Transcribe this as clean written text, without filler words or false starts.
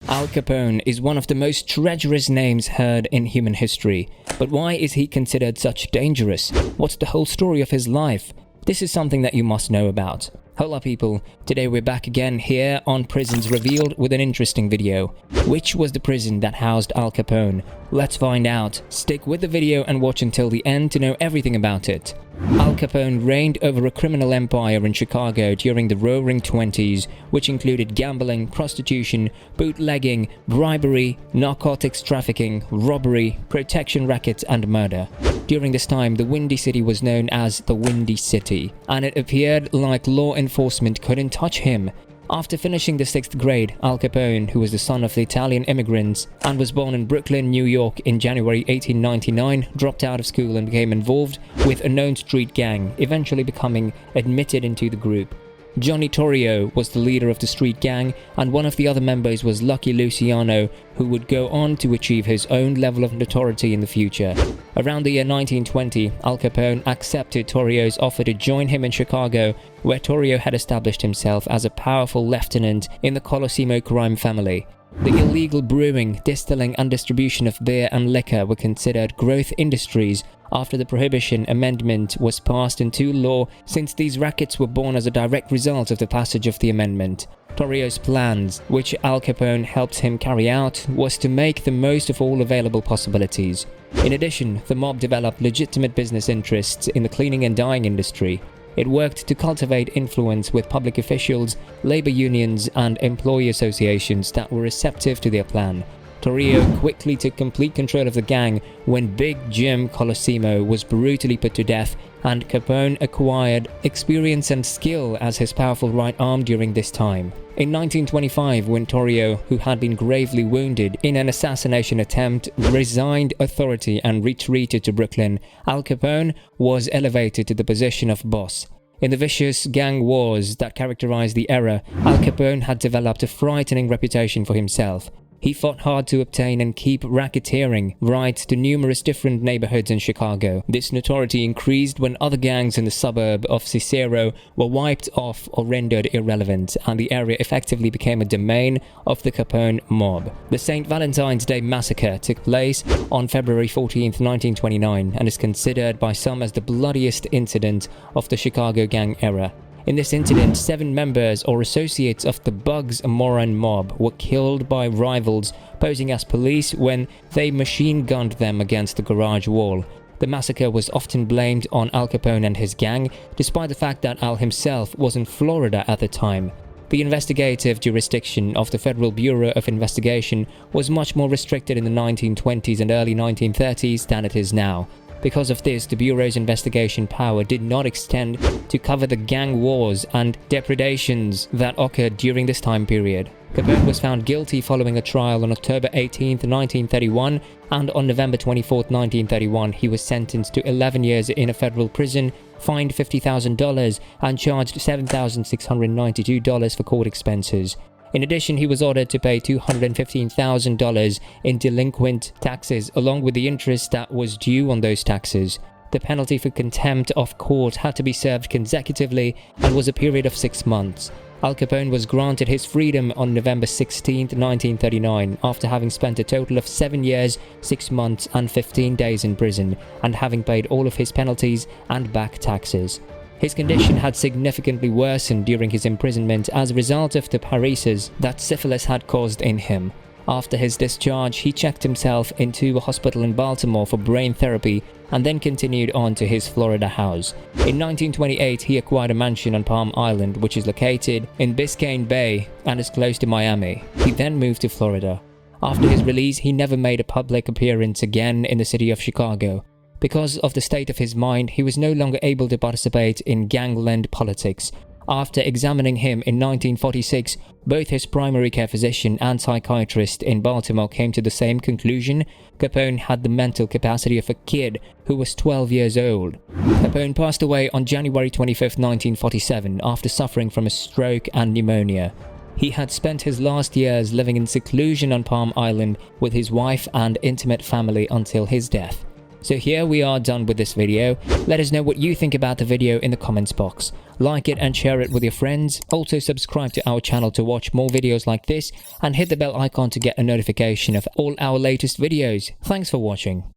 Al Capone is one of the most treacherous names heard in human history. But why is he considered such dangerous? What's the whole story of his life? This is something that you must know about. Hola people, today we're back again here on Prisons Revealed with an interesting video. Which was the prison that housed Al Capone? Let's find out. Stick with the video and watch until the end to know everything about it. Al Capone reigned over a criminal empire in Chicago during the Roaring Twenties, which included gambling, prostitution, bootlegging, bribery, narcotics trafficking, robbery, protection rackets, and murder. During this time, the Windy City was known as the Windy City, and it appeared like law enforcement couldn't touch him. After finishing the 6th grade, Al Capone, who was the son of the Italian immigrants and was born in Brooklyn, New York in January 1899, dropped out of school and became involved with a known street gang, eventually becoming admitted into the group. Johnny Torrio was the leader of the street gang, and one of the other members was Lucky Luciano, who would go on to achieve his own level of notoriety in the future. Around the year 1920, Al Capone accepted Torrio's offer to join him in Chicago, where Torrio had established himself as a powerful lieutenant in the Colosimo crime family. The illegal brewing, distilling and distribution of beer and liquor were considered growth industries after the Prohibition Amendment was passed into law, since these rackets were born as a direct result of the passage of the amendment. Torrio's plans, which Al Capone helped him carry out, was to make the most of all available possibilities. In addition, the mob developed legitimate business interests in the cleaning and dyeing industry. It worked to cultivate influence with public officials, labor unions, and employee associations that were receptive to their plan. Torrio quickly took complete control of the gang when Big Jim Colosimo was brutally put to death, and Capone acquired experience and skill as his powerful right arm during this time. In 1925, when Torrio, who had been gravely wounded in an assassination attempt, resigned authority and retreated to Brooklyn, Al Capone was elevated to the position of boss. In the vicious gang wars that characterized the era, Al Capone had developed a frightening reputation for himself. He fought hard to obtain and keep racketeering rights to numerous different neighborhoods in Chicago. This notoriety increased when other gangs in the suburb of Cicero were wiped off or rendered irrelevant, and the area effectively became a domain of the Capone mob. The St. Valentine's Day Massacre took place on February 14, 1929, and is considered by some as the bloodiest incident of the Chicago gang era. In this incident, 7 members or associates of the Bugs Moran mob were killed by rivals posing as police when they machine-gunned them against the garage wall. The massacre was often blamed on Al Capone and his gang, despite the fact that Al himself was in Florida at the time. The investigative jurisdiction of the Federal Bureau of Investigation was much more restricted in the 1920s and early 1930s than it is now. Because of this, the Bureau's investigation power did not extend to cover the gang wars and depredations that occurred during this time period. Capone was found guilty following a trial on October 18, 1931, and on November 24, 1931, he was sentenced to 11 years in a federal prison, fined $50,000, and charged $7,692 for court expenses. In addition, he was ordered to pay $215,000 in delinquent taxes, along with the interest that was due on those taxes. The penalty for contempt of court had to be served consecutively and was a period of 6 months. Al Capone was granted his freedom on November 16, 1939, after having spent a total of 7 years, 6 months, and 15 days in prison, and having paid all of his penalties and back taxes. His condition had significantly worsened during his imprisonment as a result of the paresis that syphilis had caused in him. After his discharge, he checked himself into a hospital in Baltimore for brain therapy and then continued on to his Florida house. In 1928, he acquired a mansion on Palm Island, which is located in Biscayne Bay and is close to Miami. He then moved to Florida. After his release, he never made a public appearance again in the city of Chicago. Because of the state of his mind, he was no longer able to participate in gangland politics. After examining him in 1946, both his primary care physician and psychiatrist in Baltimore came to the same conclusion: Capone had the mental capacity of a kid who was 12 years old. Capone passed away on January 25, 1947, after suffering from a stroke and pneumonia. He had spent his last years living in seclusion on Palm Island with his wife and intimate family until his death. So here we are done with this video. Let us know what you think about the video in the comments box. Like it and share it with your friends. Also subscribe to our channel to watch more videos like this and hit the bell icon to get a notification of all our latest videos. Thanks for watching.